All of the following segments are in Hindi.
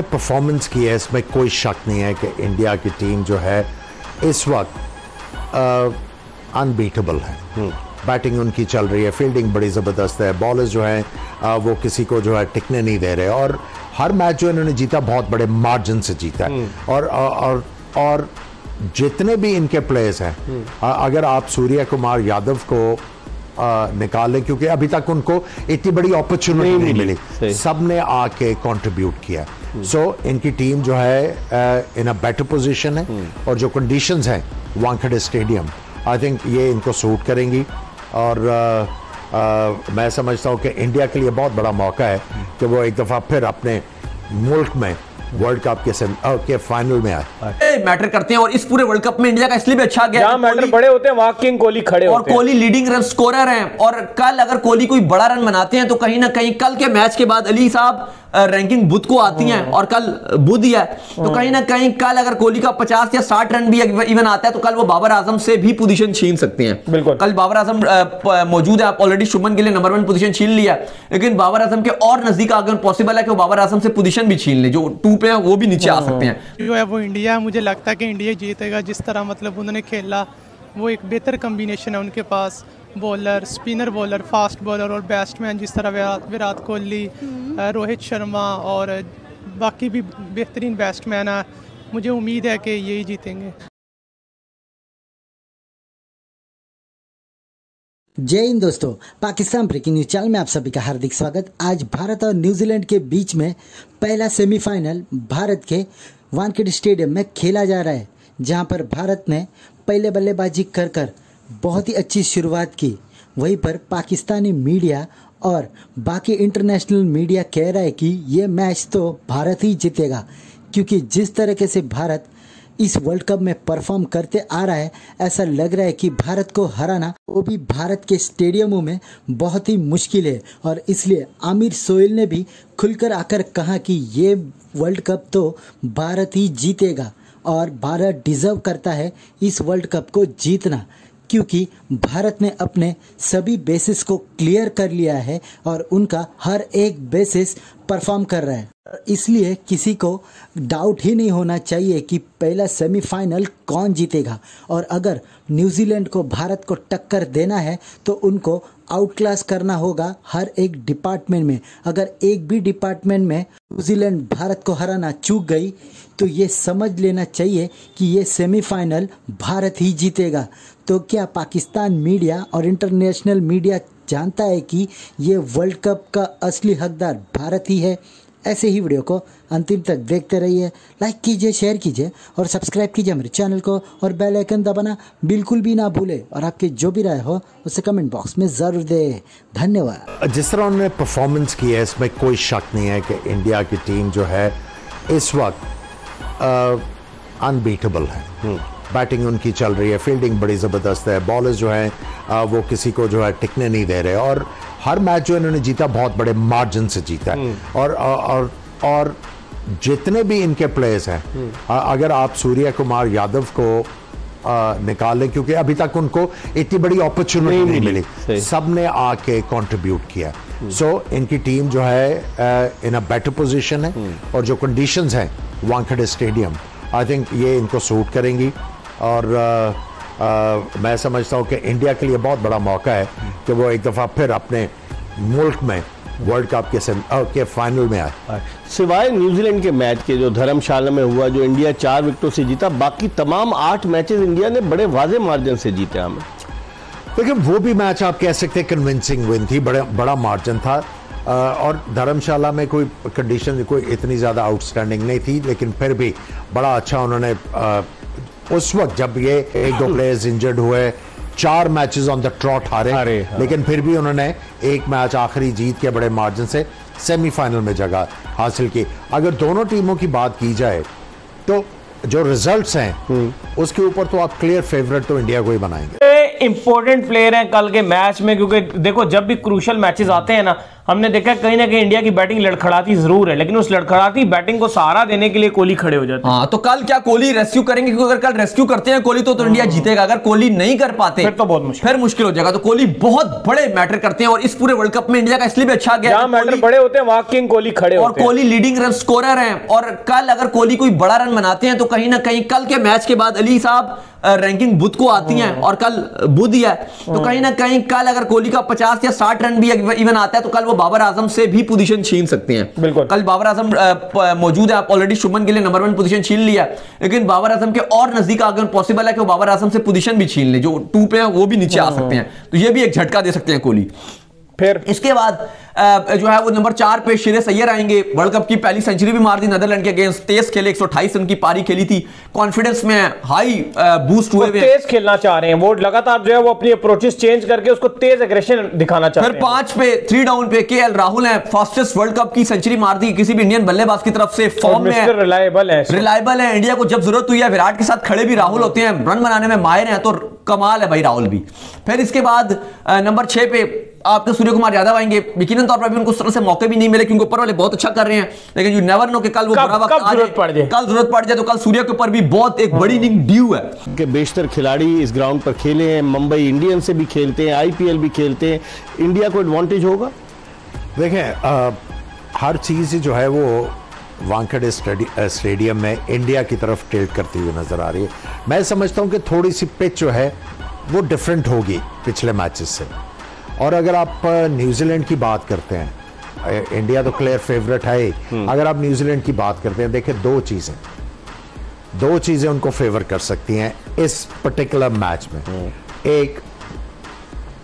उन्होंने परफॉर्मेंस की है इसमें कोई शक नहीं है कि इंडिया की टीम जो है इस वक्त अनबीटेबल है। बैटिंग उनकी चल रही है, फील्डिंग बड़ी ज़बरदस्त है, बॉलर्स जो हैं वो किसी को जो है टिकने नहीं दे रहे, और हर मैच जो इन्होंने जीता बहुत बड़े मार्जिन से जीता है। और जितने भी इनके प्लेयर्स हैं, अगर आप सूर्य कुमार यादव को निकालें, क्योंकि अभी तक उनको इतनी बड़ी अपॉर्चुनिटी नहीं मिली, सब ने आके कंट्रीब्यूट किया। सो इनकी टीम जो है इन अ बेटर पोजीशन है, और जो कंडीशंस हैं वानखेड़े स्टेडियम, आई थिंक ये इनको सूट करेंगी। और मैं समझता हूँ कि इंडिया के लिए बहुत बड़ा मौका है कि वो एक दफ़ा फिर अपने मुल्क में वर्ल्ड कप के फाइनल में आए। मैटर करते हैं, और इस पूरे वर्ल्ड कप में इंडिया का इसलिए भी अच्छा गया, जहां मैटर बड़े होते हैं वहां किंग कोहली खड़े होते हैं, और कोहली लीडिंग रन स्कोरर हैं। और कल अगर कोहली कोई बड़ा रन बनाते हैं तो कहीं ना कहीं कल के मैच के बाद अली साहब रैंकिंग बुध को आती हैं, और कल बुध ही है, तो कहीं ना कहीं कल अगर कोहली का 50 या 60 रन भी इवन आता है तो कल वो बाबर आजम से भी पोजीशन छीन सकते हैं। बिल्कुल, कल बाबर आजम मौजूद है, आप ऑलरेडी शुभमन के लिए नंबर 1 पोजीशन छीन लिया, लेकिन बाबर आजम के और नजदीक अगर पॉसिबल है कि वो बाबर आजम से पोजीशन भी छीन ले, जो 2 पे है वो भी नीचे आ सकते हैं। जो है वो इंडिया, मुझे लगता है कि इंडिया जीतेगा। जिस तरह मतलब उन्होंने खेला, वो एक बेहतर कम्बिनेशन है उनके पास, bowler, spinner bowler, fast bowler और बैट्समैन, जिस तरह विराट कोहली, रोहित शर्मा और बाकी भी बेहतरीन बैट्समैन है। मुझे उम्मीद है कि यही जीतेंगे। जय हिंद दोस्तों, पाकिस्तान ब्रेकिंग न्यूज चैनल में आप सभी का हार्दिक स्वागत। आज भारत और न्यूजीलैंड के बीच में पहला सेमीफाइनल भारत के वानखेड़े स्टेडियम में खेला जा रहा है, जहां पर भारत ने पहले बल्लेबाजी कर बहुत ही अच्छी शुरुआत की। वहीं पर पाकिस्तानी मीडिया और बाकी इंटरनेशनल मीडिया कह रहा है कि ये मैच तो भारत ही जीतेगा, क्योंकि जिस तरीके से भारत इस वर्ल्ड कप में परफॉर्म करते आ रहा है, ऐसा लग रहा है कि भारत को हराना, वो भी भारत के स्टेडियमों में, बहुत ही मुश्किल है। और इसलिए आमिर सोहेल ने भी खुलकर आकर कहा कि ये वर्ल्ड कप तो भारत ही जीतेगा, और भारत डिजर्व करता है इस वर्ल्ड कप को जीतना, क्योंकि भारत ने अपने सभी बेसिस को क्लियर कर लिया है और उनका हर एक बेसिस परफॉर्म कर रहा है। इसलिए किसी को डाउट ही नहीं होना चाहिए कि पहला सेमीफाइनल कौन जीतेगा। और अगर न्यूजीलैंड को भारत को टक्कर देना है तो उनको आउट क्लास करना होगा हर एक डिपार्टमेंट में। अगर एक भी डिपार्टमेंट में न्यूजीलैंड भारत को हराना चूक गई तो ये समझ लेना चाहिए कि ये सेमीफाइनल भारत ही जीतेगा। तो क्या पाकिस्तान मीडिया और इंटरनेशनल मीडिया जानता है कि ये वर्ल्ड कप का असली हकदार भारत ही है? ऐसे ही वीडियो को अंतिम तक देखते रहिए, लाइक कीजिए, शेयर कीजिए और सब्सक्राइब कीजिए मेरे चैनल को, और बेल आइकन दबाना बिल्कुल भी ना भूले। और आपके जो भी राय हो उसे कमेंट बॉक्स में ज़रूर दें। धन्यवाद। जिस तरह उन्होंने परफॉर्मेंस की है इसमें कोई शक नहीं है कि इंडिया की टीम जो है इस वक्त अनबीटेबल है। बैटिंग उनकी चल रही है, फील्डिंग बड़ी ज़बरदस्त है, बॉलर्स जो हैं वो किसी को जो है टिकने नहीं दे रहे, और हर मैच जो इन्होंने जीता बहुत बड़े मार्जिन से जीता है। और जितने भी इनके प्लेयर्स हैं, अगर आप सूर्य कुमार यादव को निकालें, क्योंकि अभी तक उनको इतनी बड़ी अपॉर्चुनिटी नहीं मिली, सब ने आके कंट्रीब्यूट किया। सो इनकी टीम जो है इन अ बेटर पोजीशन है, और जो कंडीशंस हैं वानखेड़े स्टेडियम, आई थिंक ये इनको सूट करेंगी। और मैं समझता हूँ कि इंडिया के लिए बहुत बड़ा मौका है कि वो एक दफ़ा फिर अपने मुल्क में वर्ल्ड कप के फाइनल में आए। सिवाय न्यूजीलैंड के मैच के जो धर्मशाला में हुआ, जो इंडिया 4 विकेटों से जीता, बाकी तमाम 8 मैचेस इंडिया ने बड़े वाज़े मार्जिन से जीते। हमें देखिए, वो भी मैच आप कह सकते हैं कन्विंसिंग विन थी, बड़ा मार्जिन था। और धर्मशाला में कोई कंडीशन कोई इतनी ज़्यादा आउटस्टैंडिंग नहीं थी, लेकिन फिर भी बड़ा अच्छा उन्होंने उस वक्त जब ये 1-2 प्लेयर्स इंजर्ड हुए, 4 मैचेस ऑन द ट्रॉट हारे, लेकिन फिर भी उन्होंने एक मैच आखिरी जीत के बड़े मार्जिन से सेमीफाइनल में जगह हासिल की। अगर दोनों टीमों की बात की जाए तो जो रिजल्ट्स हैं उसके ऊपर तो आप क्लियर फेवरेट तो इंडिया को ही बनाएंगे। इंपॉर्टेंट प्लेयर हैं कल के मैच में, क्योंकि देखो जब भी क्रूशियल मैचेस आते हैं ना, हमने देखा कहीं ना कहीं इंडिया की बैटिंग लड़खड़ाती जरूर है, लेकिन उस लड़खड़ाती बैटिंग को सहारा देने के लिए कोहली खड़े हो जाते हैं। हाँ, तो कल क्या कोहली रेस्क्यू करेंगे? क्योंकि अगर कल रेस्क्यू करते हैं कोहली तो इंडिया जीतेगा। अगर कोहली नहीं कर पाते फिर तो बहुत मुश्किल, फिर मुश्किल हो जाएगा। तो कोहली बहुत बड़े मैटर करते हैं और इस पूरे वर्ल्ड कप में इंडिया का इसलिए भी अच्छा गया, जहां मैटर बड़े होते हैं वहां किंग कोहली खड़े और होते हैं। कोहली लीडिंग रन स्कोरर हैं। और कल अगर कोहली कोई बड़ा रन बनाते हैं तो कहीं ना कहीं कल के मैच के बाद अली साहब रैंकिंग बुध को आती हैं और कल बुध ही है, तो कहीं ना कहीं कल अगर कोहली का 50 या 60 रन भी इवन आता है तो कल वो बाबर आजम से भी पोजीशन छीन सकते हैं। बिल्कुल, कल बाबर आजम मौजूद है, आप ऑलरेडी शुभमन गिल ने नंबर 1 पोजीशन छीन लिया, लेकिन बाबर आजम के और नजदीक आगे पॉसिबल है कि वो बाबर आजम से पोजीशन भी छीन ले, जो 2 पे है वो भी नीचे आ सकते हैं। तो ये भी एक झटका दे सकते हैं कोहली। फिर इसके बाद जो है वो नंबर 4 पे शेरेस अय्यर आएंगे। वर्ल्ड कप की पहली सेंचुरी भी मार दी नीदरलैंड के अगेंस्ट, तेज खेले, 128 रन की पारी खेली थी, कॉन्फिडेंस में हाई बूस्ट हुए। तेज खेलना चाह रहे हैं वो, लगातार जो है वो अपनी अप्रोचेस चेंज करके उसको तेज एग्रेशन दिखाना चाहते हैं। फिर 5 पे 3 डाउन पे केएल राहुल है, फास्टेस्ट वर्ल्ड कप की सेंचुरी मार दी किसी भी इंडियन बल्लेबाज की तरफ से, फॉर्म में है, रिलायबल है। इंडिया को जब जरूरत हुई है विराट के साथ खड़े भी राहुल होते हैं, रन बनाने में माहिर हैं, तो कमाल है भाई राहुल भी। फिर इसके बाद नंबर 6 पे आपके सूर्य कुमार यादव आएंगे। यकीनन तौर पर भी उनको उस तरह से मौके भी नहीं मिले क्योंकि ऊपर वाले बहुत अच्छा कर रहे हैं, लेकिन यू नेवर नो कि कल वो बुरा वक्त आ जाए, कल जरूरत पड़ जाए। तो कल सूर्य के ऊपर भी बहुत एक बड़ी इनिंग ड्यू है कि बेशतर खिलाड़ी इस ग्राउंड पर खेले हैं, मुंबई इंडियंस से भी खेलते हैं, आईपीएल भी खेलते हैं, इंडिया को एडवांटेज होगा। देखें, हर चीज़ जो है वो वानखेड़े स्टेडियम में इंडिया की तरफ टिल्ट करती हुई नजर आ रही है। मैं समझता हूं कि थोड़ी सी पिच जो है वो डिफरेंट होगी पिछले मैचेस से। और अगर आप न्यूजीलैंड की बात करते हैं, इंडिया तो क्लियर फेवरेट है ही, अगर आप न्यूजीलैंड की बात करते हैं, देखिए दो चीजें उनको फेवर कर सकती हैं इस पर्टिकुलर मैच में। एक,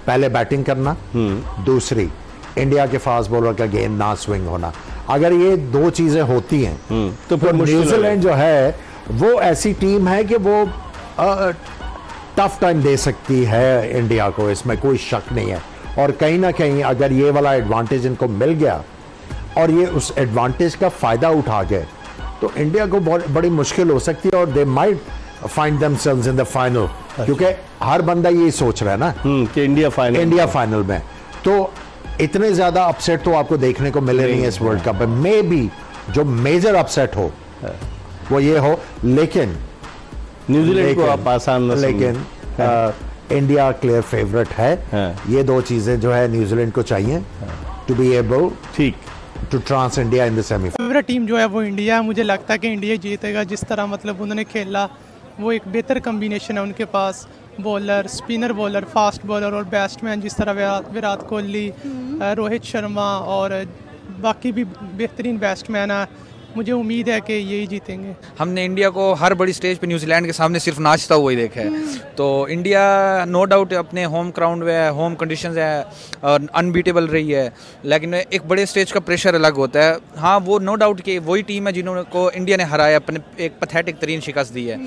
पहले बैटिंग करना, दूसरी इंडिया के फास्ट बॉलर का गेंद ना स्विंग होना। अगर ये दो चीजें होती हैं तो फिर न्यूजीलैंड जो है वो ऐसी टीम है कि वो टफ टाइम दे सकती है इंडिया को, इसमें कोई शक नहीं है। और कहीं ना कहीं अगर ये वाला एडवांटेज इनको मिल गया और ये उस एडवांटेज का फायदा उठा गए तो इंडिया को बहुत बड़ी मुश्किल हो सकती है और they might find themselves in the final, क्योंकि हर बंदा ये सोच रहा है ना कि इंडिया फाइनल में। तो इतने ज्यादा अपसेट तो आपको देखने को मिले नहीं है इस वर्ल्ड कप में। मे बी जो मेजर अपसेट हो वो ये हो, लेकिन न्यूजीलैंड को आप आसान, लेकिन इंडिया क्लियर फेवरेट है। ये दो चीजें जो है न्यूजीलैंड को चाहिए to be able to trounce India in the semifinal. Favourite team जो है वो इंडिया है। मुझे लगता है कि इंडिया जीतेगा। जिस तरह मतलब उन्होंने खेला वो एक बेहतर कम्बिनेशन है उनके पास, bowler, spinner bowler, fast bowler और बैट्समैन जिस तरह विराट कोहली, रोहित शर्मा और बाकी भी बेहतरीन बैट्समैन है। मुझे उम्मीद है कि यही जीतेंगे। हमने इंडिया को हर बड़ी स्टेज पे न्यूजीलैंड के सामने सिर्फ नाचता हुआ ही देखा है, तो इंडिया नो डाउट अपने होम ग्राउंड में है, होम कंडीशंस है और अनबीटेबल रही है, लेकिन एक बड़े स्टेज का प्रेशर अलग होता है। हाँ, वो नो डाउट कि वही टीम है जिन्होंने को इंडिया ने हराया, अपने एक पैथेटिक तरीन शिकस्त दी है।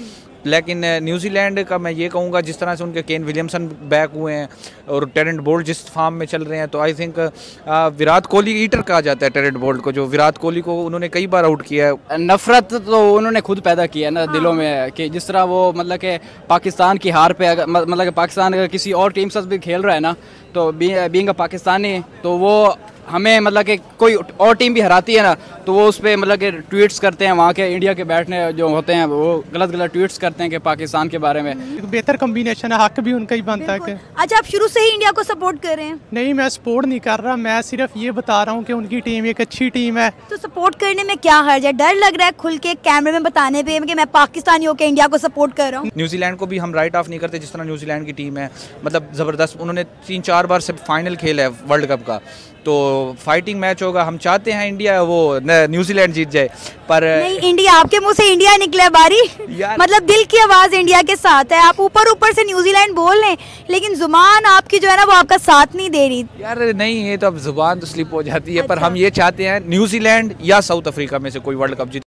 लेकिन न्यूजीलैंड का मैं ये कहूँगा जिस तरह से उनके केन विलियमसन बैक हुए हैं और टेरेंट बोल्ट जिस फॉर्म में चल रहे हैं, तो I think Virat Kohli eater कहा जाता है टेरेंट बोल्ट को, जो विराट कोहली को उन्होंने कई बार आउट किया है। नफरत तो उन्होंने खुद पैदा किया है ना दिलों में, कि जिस तरह वो मतलब कि पाकिस्तान की हार पे मतलब कि पाकिस्तान अगर किसी और टीम से भी खेल रहा है ना, तो बीइंग अ पाकिस्तानी तो वो हमें मतलब कि कोई और टीम भी हराती है ना तो वो उस पर मतलब कि ट्वीट्स करते हैं, वहाँ के इंडिया के बैठने जो होते हैं वो गलत ट्वीट्स करते हैं कि पाकिस्तान के बारे में। एक बेहतर कम्बिनेशन है, हक भी उनका ही बनता है कि अच्छा आप शुरू से ही इंडिया को सपोर्ट कर रहे हैं? नहीं, मैं सपोर्ट नहीं कर रहा, मैं सिर्फ ये बता रहा हूँ कि उनकी टीम एक अच्छी टीम है। तो सपोर्ट करने में क्या हर्ज है? डर लग रहा है खुल के कैमरे में बताने पे कि मैं पाकिस्तानी होकर इंडिया को सपोर्ट कर रहा हूँ? न्यूजीलैंड को भी हम राइट ऑफ नहीं करते, जिस तरह न्यूजीलैंड की टीम है मतलब ज़बरदस्त, उन्होंने 3-4 बार से फाइनल खेला है वर्ल्ड कप का, तो फाइटिंग मैच होगा। हम चाहते हैं इंडिया वो न्यूजीलैंड जीत जाए, पर नहीं, इंडिया आपके मुंह से इंडिया निकला है बारी मतलब दिल की आवाज इंडिया के साथ है। आप ऊपर से न्यूजीलैंड बोल रहे हैं लेकिन जुबान आपकी जो है ना वो आपका साथ नहीं दे रही। यार नहीं, ये तो अब जुबान तो स्लिप हो जाती है। अच्छा। पर हम ये चाहते हैं न्यूजीलैंड या साउथ अफ्रीका में से कोई वर्ल्ड कप जीते।